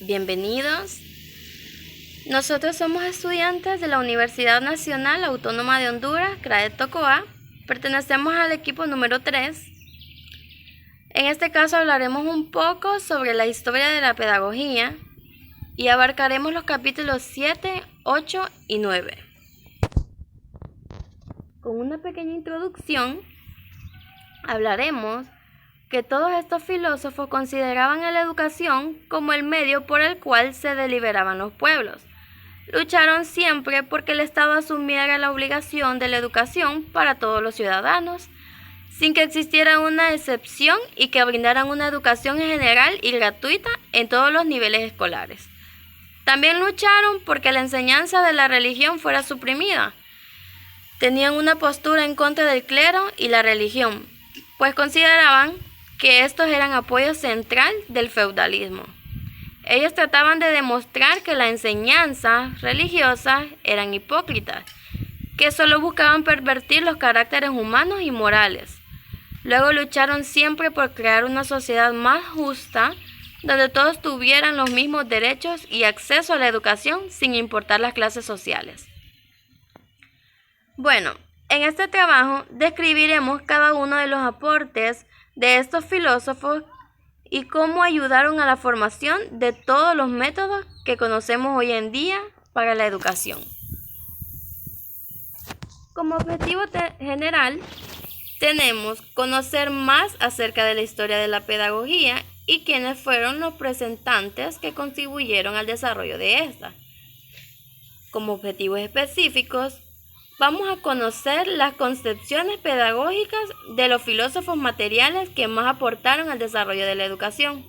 Bienvenidos. Nosotros somos estudiantes de la Universidad Nacional Autónoma de Honduras, CRAE Tocoa. Pertenecemos al equipo número 3. En este caso hablaremos un poco sobre la historia de la pedagogía y abarcaremos los capítulos 7, 8 y 9. Con una pequeña introducción, hablaremos que todos estos filósofos consideraban a la educación como el medio por el cual se deliberaban los pueblos. Lucharon siempre porque el Estado asumiera la obligación de la educación para todos los ciudadanos, sin que existiera una excepción y que brindaran una educación general y gratuita en todos los niveles escolares. También lucharon porque la enseñanza de la religión fuera suprimida. Tenían una postura en contra del clero y la religión, pues consideraban que estos eran apoyo central del feudalismo. Ellos trataban de demostrar que la enseñanza religiosa eran hipócritas, que solo buscaban pervertir los caracteres humanos y morales. Luego lucharon siempre por crear una sociedad más justa, donde todos tuvieran los mismos derechos y acceso a la educación sin importar las clases sociales. Bueno, en este trabajo describiremos cada uno de los aportes de estos filósofos y cómo ayudaron a la formación de todos los métodos que conocemos hoy en día para la educación. Como objetivo general, tenemos conocer más acerca de la historia de la pedagogía y quiénes fueron los representantes que contribuyeron al desarrollo de esta. Como objetivos específicos, vamos a conocer las concepciones pedagógicas de los filósofos materiales que más aportaron al desarrollo de la educación.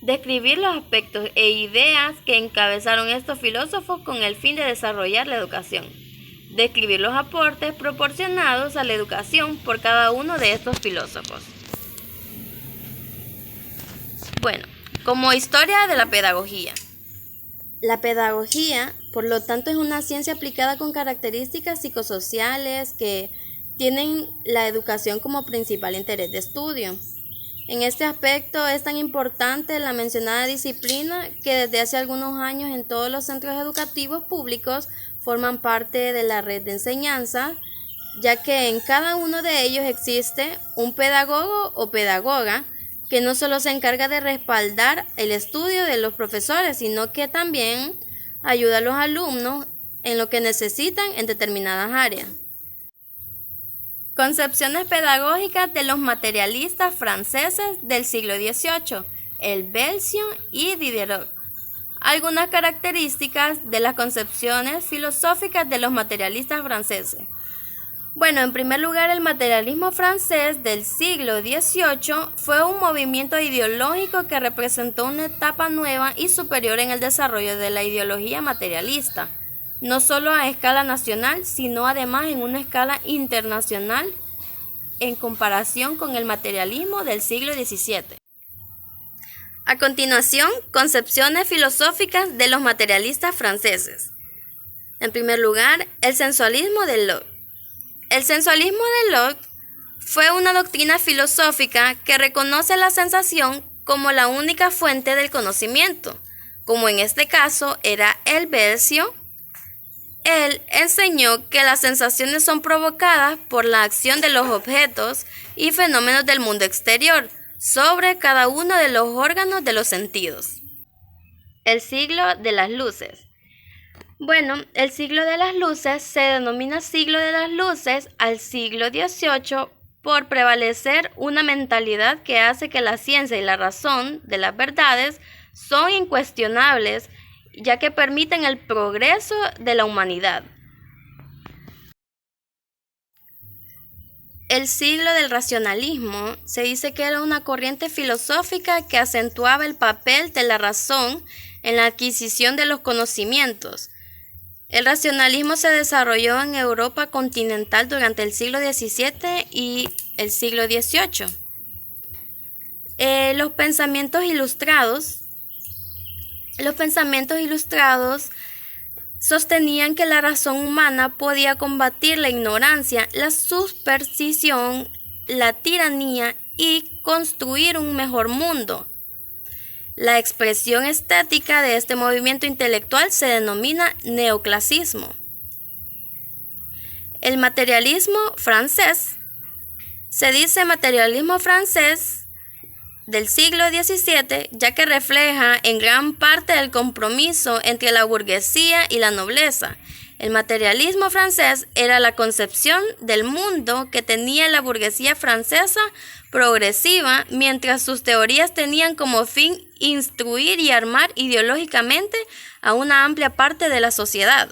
Describir los aspectos e ideas que encabezaron estos filósofos con el fin de desarrollar la educación. Describir los aportes proporcionados a la educación por cada uno de estos filósofos. Bueno, como historia de la pedagogía. La pedagogía, por lo tanto, es una ciencia aplicada con características psicosociales que tienen la educación como principal interés de estudio. En este aspecto es tan importante la mencionada disciplina que desde hace algunos años en todos los centros educativos públicos forman parte de la red de enseñanza, ya que en cada uno de ellos existe un pedagogo o pedagoga que no solo se encarga de respaldar el estudio de los profesores, sino que también ayuda a los alumnos en lo que necesitan en determinadas áreas. Concepciones pedagógicas de los materialistas franceses del siglo XVIII, Helvétio y Diderot. Algunas características de las concepciones filosóficas de los materialistas franceses. Bueno, en primer lugar, el materialismo francés del siglo XVIII fue un movimiento ideológico que representó una etapa nueva y superior en el desarrollo de la ideología materialista, no solo a escala nacional, sino además en una escala internacional en comparación con el materialismo del siglo XVII. A continuación, concepciones filosóficas de los materialistas franceses. En primer lugar, el sensualismo de Locke. El sensualismo de Locke fue una doctrina filosófica que reconoce la sensación como la única fuente del conocimiento, como en este caso era Helvétio. Él enseñó que las sensaciones son provocadas por la acción de los objetos y fenómenos del mundo exterior sobre cada uno de los órganos de los sentidos. El siglo de las luces. Bueno, el siglo de las luces se denomina siglo de las luces al siglo XVIII por prevalecer una mentalidad que hace que la ciencia y la razón de las verdades son incuestionables, ya que permiten el progreso de la humanidad. El siglo del racionalismo se dice que era una corriente filosófica que acentuaba el papel de la razón en la adquisición de los conocimientos. El racionalismo se desarrolló en Europa continental durante el siglo XVII y el siglo XVIII. Los pensamientos ilustrados sostenían que la razón humana podía combatir la ignorancia, la superstición, la tiranía y construir un mejor mundo. La expresión estética de este movimiento intelectual se denomina neoclasismo. El materialismo francés. Se dice materialismo francés del siglo XVII, ya que refleja en gran parte el compromiso entre la burguesía y la nobleza. El materialismo francés era la concepción del mundo que tenía la burguesía francesa progresiva, mientras sus teorías tenían como fin instruir y armar ideológicamente a una amplia parte de la sociedad.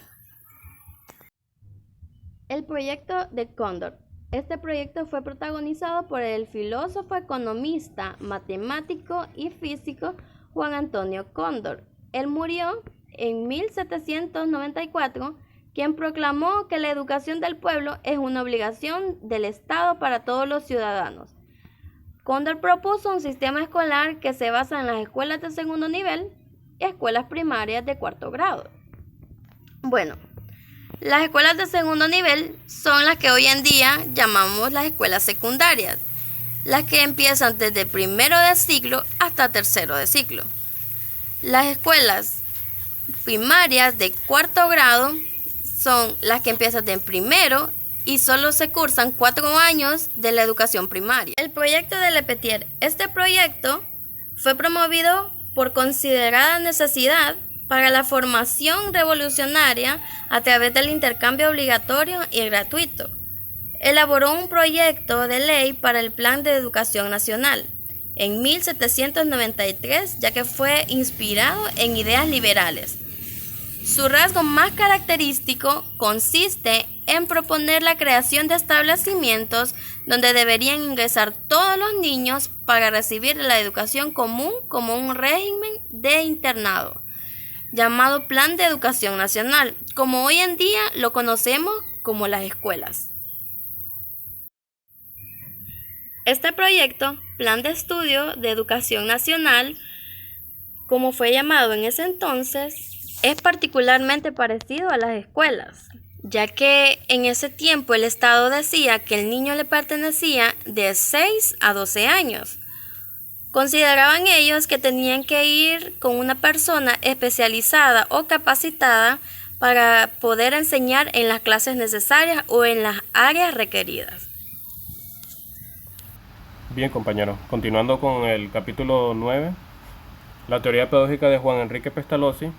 El proyecto de Cóndor. Este proyecto fue protagonizado por el filósofo, economista, matemático y físico Juan Antonio Cóndor. Él murió en 1794, quien proclamó que la educación del pueblo es una obligación del Estado para todos los ciudadanos. Cóndor propuso un sistema escolar que se basa en las escuelas de segundo nivel y escuelas primarias de cuarto grado. Bueno, las escuelas de segundo nivel son las que hoy en día llamamos las escuelas secundarias, las que empiezan desde primero de ciclo hasta tercero de ciclo. Las escuelas primarias de cuarto grado son las que empiezan de primero y solo se cursan 4 años de la educación primaria. El proyecto de Lepeltier. Este proyecto fue promovido por considerada necesidad para la formación revolucionaria a través del intercambio obligatorio y gratuito. Elaboró un proyecto de ley para el Plan de Educación Nacional en 1793, ya que fue inspirado en ideas liberales. Su rasgo más característico consiste en proponer la creación de establecimientos donde deberían ingresar todos los niños para recibir la educación común como un régimen de internado, llamado Plan de Educación Nacional, como hoy en día lo conocemos como las escuelas. Este proyecto, Plan de Estudio de Educación Nacional, como fue llamado en ese entonces, es particularmente parecido a las escuelas, ya que en ese tiempo el Estado decía que el niño le pertenecía de 6 a 12 años. Consideraban ellos que tenían que ir con una persona especializada o capacitada para poder enseñar en las clases necesarias o en las áreas requeridas. Bien, compañeros, continuando con el capítulo 9, la teoría pedagógica de Juan Enrique Pestalozzi,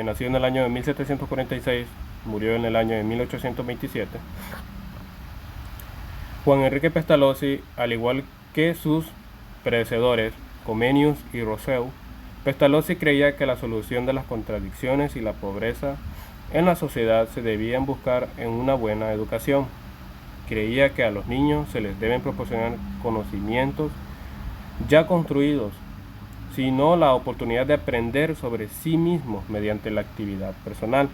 nacido en el año de 1746, murió en el año de 1827. Juan Enrique Pestalozzi, al igual que sus predecesores, Comenius y Rousseau, Pestalozzi creía que la solución de las contradicciones y la pobreza en la sociedad se debían buscar en una buena educación. Creía que a los niños se les deben proporcionar conocimientos ya construidos, sino la oportunidad de aprender sobre sí mismos mediante la actividad personal.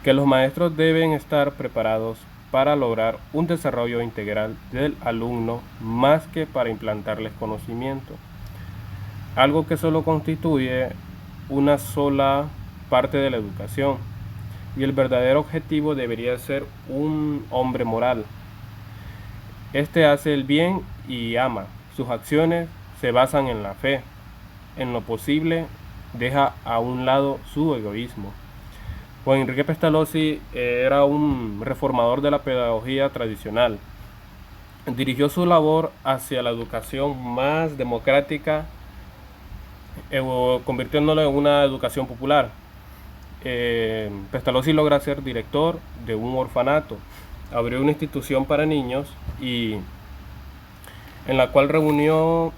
Que los maestros deben estar preparados para lograr un desarrollo integral del alumno más que para implantarles conocimiento, algo que solo constituye una sola parte de la educación, y el verdadero objetivo debería ser un hombre moral. Este hace el bien y ama. Sus acciones se basan en la fe. En lo posible, deja a un lado su egoísmo. Juan Enrique Pestalozzi era un reformador de la pedagogía tradicional. Dirigió su labor hacia la educación más democrática, convirtiéndolo en una educación popular. Pestalozzi logra ser director de un orfanato, abrió una institución para niños y en la cual reunió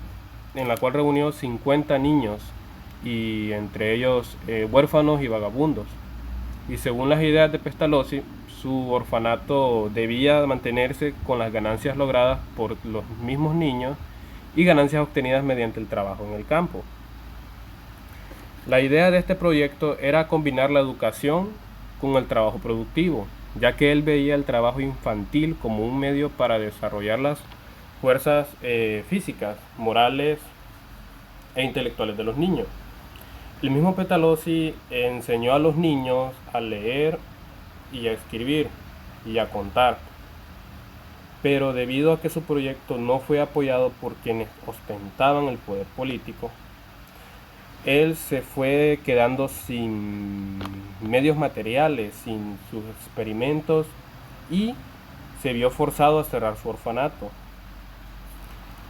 50 niños, y entre ellos huérfanos y vagabundos. Y según las ideas de Pestalozzi, su orfanato debía mantenerse con las ganancias logradas por los mismos niños y ganancias obtenidas mediante el trabajo en el campo. La idea de este proyecto era combinar la educación con el trabajo productivo, ya que él veía el trabajo infantil como un medio para desarrollar las fuerzas físicas, morales e intelectuales de los niños. El mismo Pestalozzi enseñó a los niños a leer y a escribir y a contar, pero debido a que su proyecto no fue apoyado por quienes ostentaban el poder político, él se fue quedando sin medios materiales, sin sus experimentos y se vio forzado a cerrar su orfanato.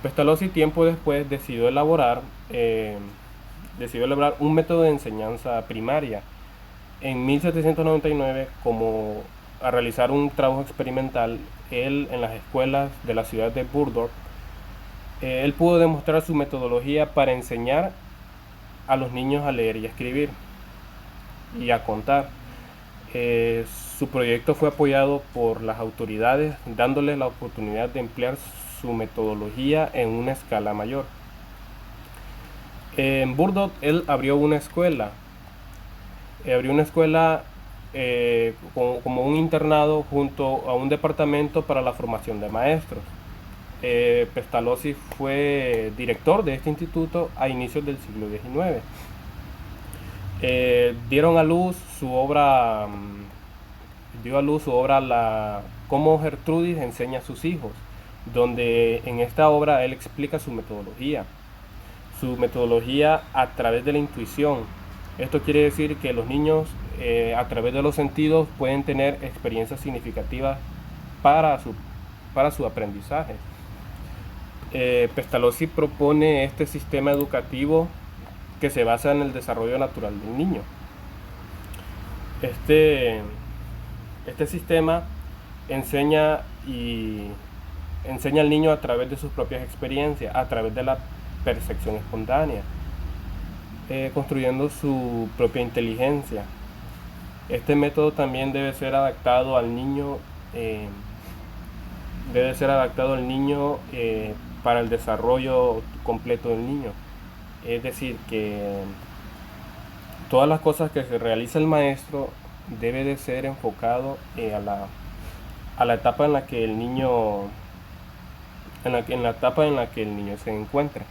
Pestalozzi tiempo después decidió elaborar un método de enseñanza primaria. En 1799, como a realizar un trabajo experimental, él en las escuelas de la ciudad de Burgdorf, él pudo demostrar su metodología para enseñar a los niños a leer y a escribir y a contar. Su proyecto fue apoyado por las autoridades, dándoles la oportunidad de emplear su metodología en una escala mayor. En Burgdorf él abrió una escuela como un internado junto a un departamento para la formación de maestros. Pestalozzi fue director de este instituto a inicios del siglo XIX. Dio a luz su obra Cómo Gertrudis enseña a sus hijos, donde en esta obra él explica su metodología a través de la intuición. Esto quiere decir que los niños a través de los sentidos pueden tener experiencias significativas para su aprendizaje. Pestalozzi propone este sistema educativo que se basa en el desarrollo natural del niño. Este sistema enseña al niño a través de sus propias experiencias, a través de la percepción espontánea, construyendo su propia inteligencia. Este método también debe ser adaptado al niño para el desarrollo completo del niño. Es decir, que todas las cosas que se realiza el maestro debe de ser enfocado a la etapa en la que el niño se encuentra.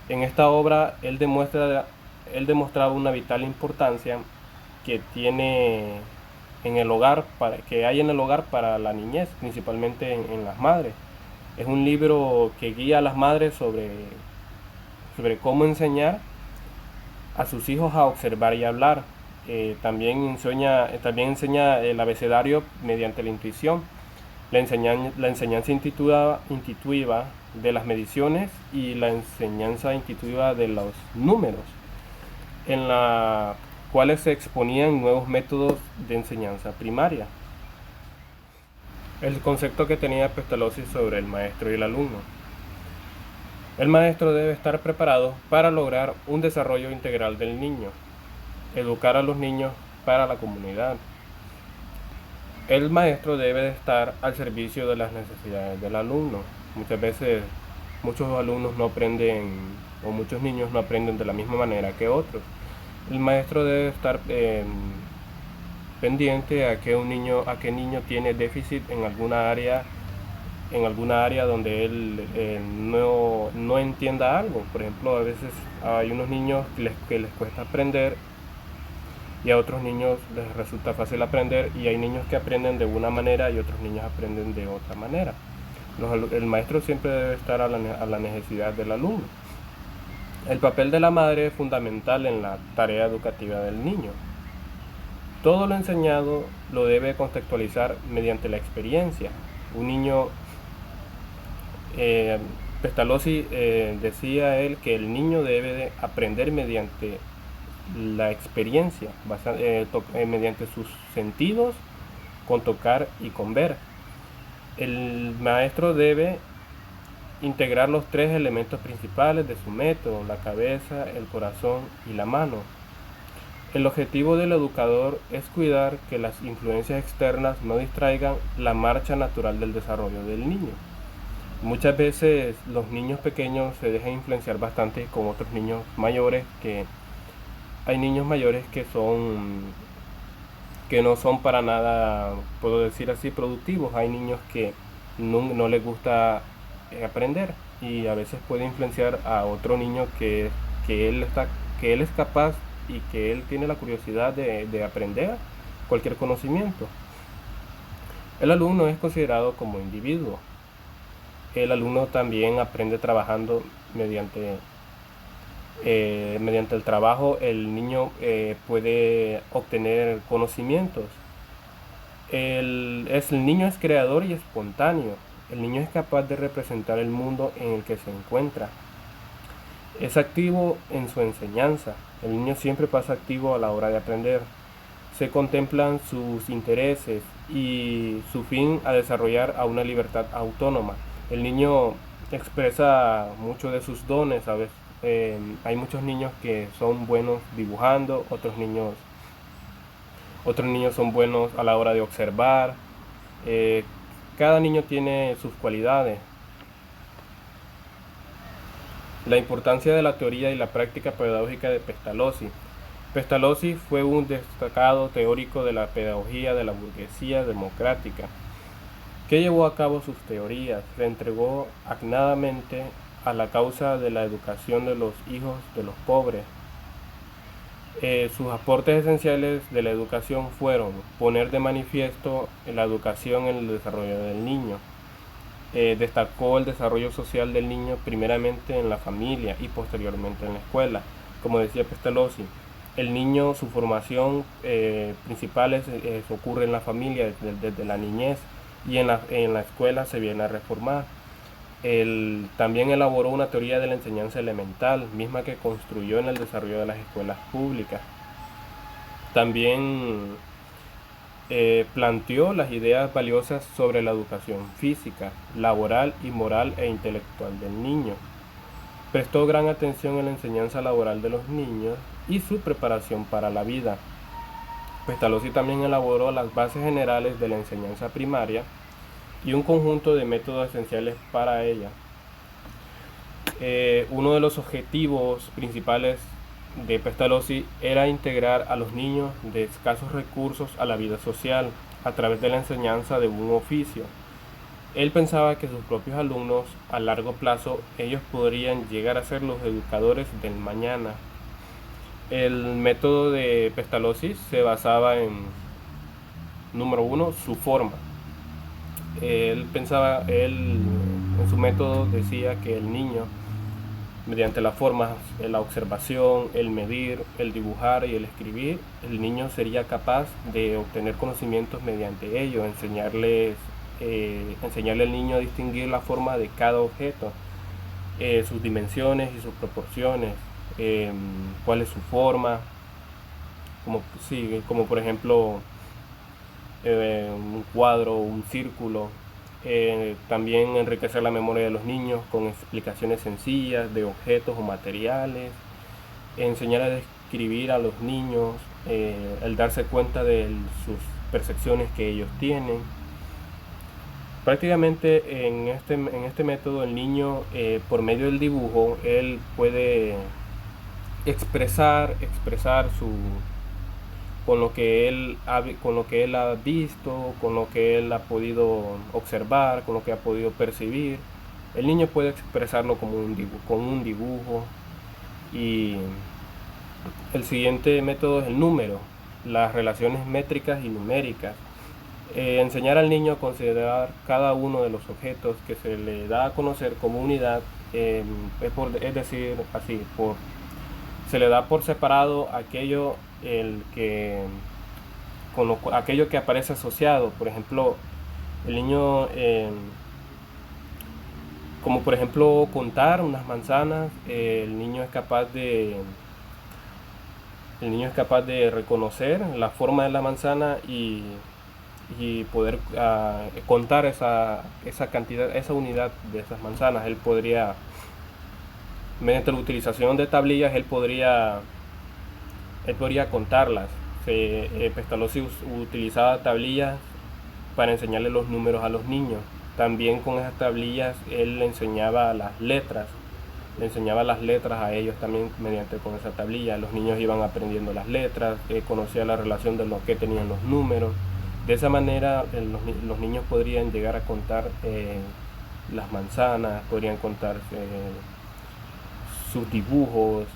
En esta obra él demostraba una vital importancia que tiene que hay en el hogar para la niñez, principalmente en las madres. Es un libro que guía a las madres sobre cómo enseñar a sus hijos a observar y hablar. También enseña el abecedario mediante la intuición, la enseñanza intuitiva de las mediciones y la enseñanza intuitiva de los números, en la cuales se exponían nuevos métodos de enseñanza primaria. El concepto que tenía Pestalozzi sobre el maestro y el alumno. El maestro debe estar preparado para lograr un desarrollo integral del niño, educar a los niños para la comunidad. El maestro debe de estar al servicio de las necesidades del alumno. Muchas veces muchos alumnos no aprenden, o muchos niños no aprenden de la misma manera que otros. El maestro debe estar pendiente a qué niño tiene déficit en alguna área donde él no entienda algo. Por ejemplo, a veces hay unos niños que les cuesta aprender y a otros niños les resulta fácil aprender, y hay niños que aprenden de una manera y otros niños aprenden de otra manera. El maestro siempre debe estar a la necesidad del alumno. El papel de la madre es fundamental en la tarea educativa del niño. Todo lo enseñado lo debe contextualizar mediante la experiencia. Un niño, Pestalozzi decía él que el niño debe de aprender mediante la experiencia, mediante sus sentidos, con tocar y con ver. El maestro debe integrar los tres elementos principales de su método: la cabeza, el corazón y la mano. El objetivo del educador es cuidar que las influencias externas no distraigan la marcha natural del desarrollo del niño. Muchas veces los niños pequeños se dejan influenciar bastante con otros niños mayores, que hay niños mayores que no son para nada, puedo decir así, productivos. Hay niños que no les gusta aprender, y a veces puede influenciar a otro niño que él es capaz y que él tiene la curiosidad de aprender cualquier conocimiento. El alumno es considerado como individuo. El alumno también aprende trabajando mediante Mediante el trabajo el niño puede obtener conocimientos. El niño es creador y espontáneo. El niño es capaz de representar el mundo en el que se encuentra. Es activo en su enseñanza. El niño siempre pasa activo a la hora de aprender. Se contemplan sus intereses y su fin a desarrollar a una libertad autónoma. El niño expresa mucho de sus dones, ¿sabes? Hay muchos niños que son buenos dibujando, otros niños son buenos a la hora de observar. Eh, Cada niño tiene sus cualidades. La importancia de la teoría y la práctica pedagógica de Pestalozzi. Pestalozzi fue un destacado teórico de la pedagogía de la burguesía democrática, que llevó a cabo sus teorías. Se entregó agnadamente a la causa de la educación de los hijos de los pobres. Sus aportes esenciales de la educación fueron poner de manifiesto la educación en el desarrollo del niño. Destacó el desarrollo social del niño primeramente en la familia y posteriormente en la escuela. Como decía Pestalozzi, el niño, su formación principal ocurre en la familia desde la niñez, y en la escuela se viene a reformar. Él también elaboró una teoría de la enseñanza elemental, misma que construyó en el desarrollo de las escuelas públicas. También planteó las ideas valiosas sobre la educación física, laboral y moral e intelectual del niño. Prestó gran atención en la enseñanza laboral de los niños y su preparación para la vida. Pestalozzi también elaboró las bases generales de la enseñanza primaria y un conjunto de métodos esenciales para ella. Uno de los objetivos principales de Pestalozzi era integrar a los niños de escasos recursos a la vida social a través de la enseñanza de un oficio. Él pensaba que sus propios alumnos, a largo plazo, ellos podrían llegar a ser los educadores del mañana. El método de Pestalozzi se basaba en, número uno, su forma. Él en su método decía que el niño, mediante las formas, la observación, el medir, el dibujar y el escribir, el niño sería capaz de obtener conocimientos mediante ello, enseñarle al niño a distinguir la forma de cada objeto, sus dimensiones y sus proporciones, cuál es su forma, como por ejemplo un cuadro, un círculo. También enriquecer la memoria de los niños con explicaciones sencillas de objetos o materiales, enseñar a describir a los niños, el darse cuenta de sus percepciones que ellos tienen. Prácticamente en este método el niño, por medio del dibujo, él puede expresar con lo que él ha visto, con lo que él ha podido observar, con lo que ha podido percibir. El niño puede expresarlo como con un dibujo. Y el siguiente método es el número, las relaciones métricas y numéricas. Enseñar al niño a considerar cada uno de los objetos que se le da a conocer como unidad, es decir, se le da por separado aquello aquello que aparece asociado. Por ejemplo, el niño, como por ejemplo contar unas manzanas, el niño es capaz de reconocer la forma de la manzana y poder contar esa cantidad, esa unidad de esas manzanas. Él podría, mediante la utilización de tablillas, él podría contarlas. Pestalozzi utilizaba tablillas para enseñarle los números a los niños. También con esas tablillas él le enseñaba las letras a ellos también mediante con esa tablilla. Los niños iban aprendiendo las letras, conocían la relación de lo que tenían los números. De esa manera los niños podrían llegar a contar las manzanas, podrían contar sus dibujos.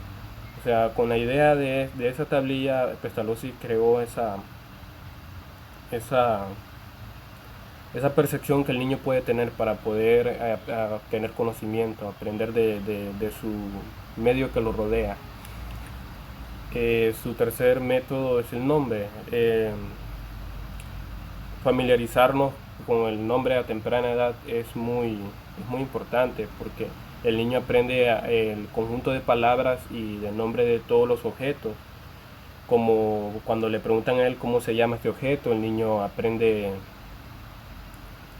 O sea, con la idea de esa tablilla, Pestalozzi creó esa percepción que el niño puede tener para poder obtener conocimiento, aprender medio que lo rodea. Su tercer método es el nombre. Familiarizarnos con el nombre a temprana edad es muy importante, porque el niño aprende el conjunto de palabras y del nombre de todos los objetos. Como cuando le preguntan a él cómo se llama este objeto, el niño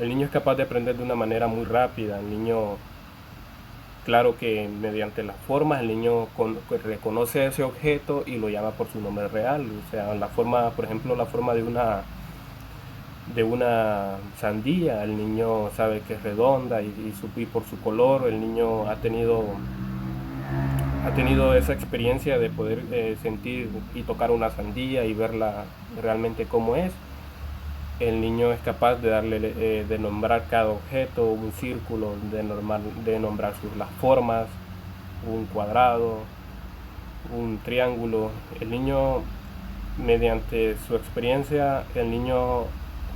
es capaz de aprender de una manera muy rápida. El niño, claro que mediante las formas, el niño reconoce ese objeto y lo llama por su nombre real. O sea, la forma, por ejemplo, la forma de una sandía, el niño sabe que es redonda y por su color el niño ha tenido esa experiencia de poder sentir y tocar una sandía y verla realmente como es. El niño es capaz de de nombrar cada objeto, un círculo, de nombrar las formas, un cuadrado, un triángulo. El niño, mediante su experiencia, el niño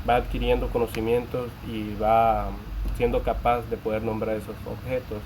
va adquiriendo conocimientos y va siendo capaz de poder nombrar esos objetos.